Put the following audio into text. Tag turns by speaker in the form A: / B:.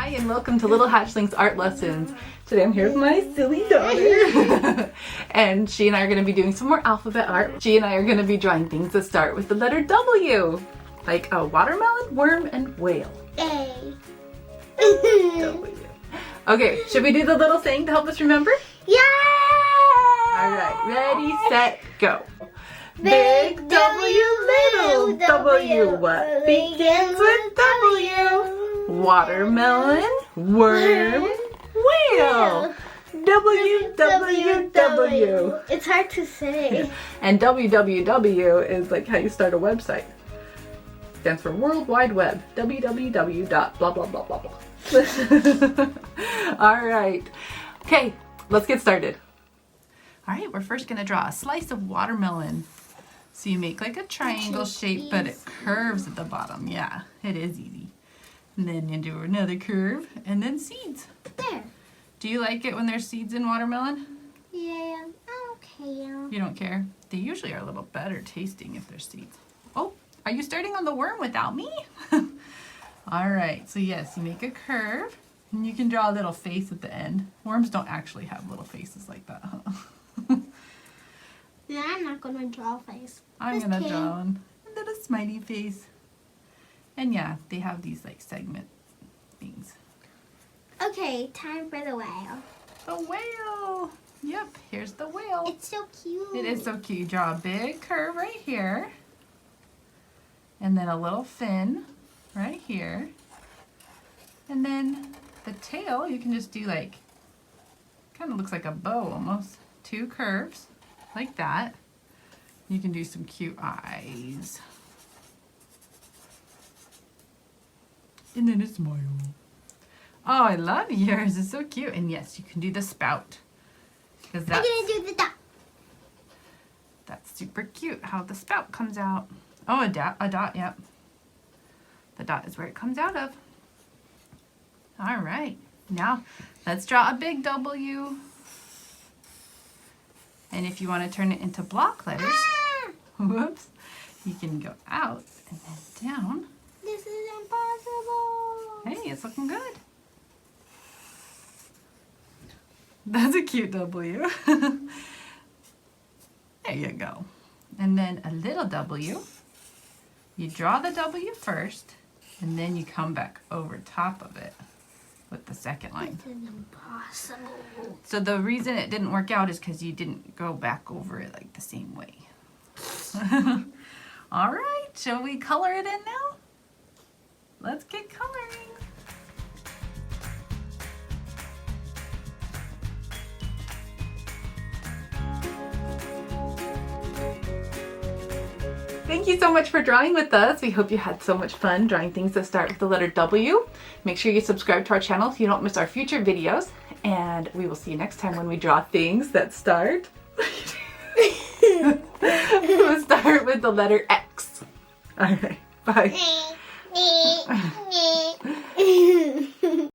A: Hi and welcome to Little Hatchlings Art Lessons. Today I'm here with my silly daughter and she and I are going to be doing some more alphabet art. She and I are going to be drawing things that start with the letter W, like a watermelon, worm, and whale.
B: A.
A: W. Okay, should we do the little saying to help us remember?
B: Yeah!
A: Alright, ready, set, go. Big W, little W, what begins with W? Watermelon, worm, whale. W, W, W.
B: It's hard to say.
A: And www is like how you start a website. Stands for World Wide Web. www. Blah, blah, blah, blah, blah. All right. Okay, let's get started. All right, we're first going to draw a slice of watermelon. So you make like a triangle shape, but it curves at the bottom. Yeah, it is easy. And then you do another curve, and then seeds.
B: There.
A: Do you like it when there's seeds in watermelon?
B: Yeah, okay.
A: You don't care? They usually are a little better tasting if there's seeds. Oh, are you starting on the worm without me? All right, so yes, you make a curve, and you can draw a little face at the end. Worms don't actually have little faces like that, huh?
B: Yeah, I'm not going to draw a face.
A: I'm
B: Just
A: going to
B: kidding.
A: draw a little smiley face. And yeah, they have these like segment things.
B: Okay, time for the whale.
A: The whale! Yep, here's the whale.
B: It's so cute.
A: It is so cute. You draw a big curve right here. And then a little fin right here. And then the tail, you can just do like, kind of looks like a bow almost. 2 curves like that. You can do some cute eyes. And then a smile. Oh, I love yours. It's so cute. And yes, you can do the spout. Because
B: I'm going to do the dot.
A: That's super cute how the spout comes out. Oh, a dot, yep. The dot is where it comes out of. All right. Now, let's draw a big W. And if you want to turn it into block letters, whoops, you can go out and then down.
B: This is impossible.
A: Hey, it's looking good. That's a cute W. There you go. And then a little W. You draw the W first, and then you come back over top of it with the second line.
B: This is impossible.
A: So the reason it didn't work out is because you didn't go back over it like the same way. All right, shall we color it in now? Let's get coloring. Thank you so much for drawing with us. We hope you had so much fun drawing things that start with the letter W. Make sure you subscribe to our channel so you don't miss our future videos. And we will see you next time when we draw things that start with the letter X. All right, bye.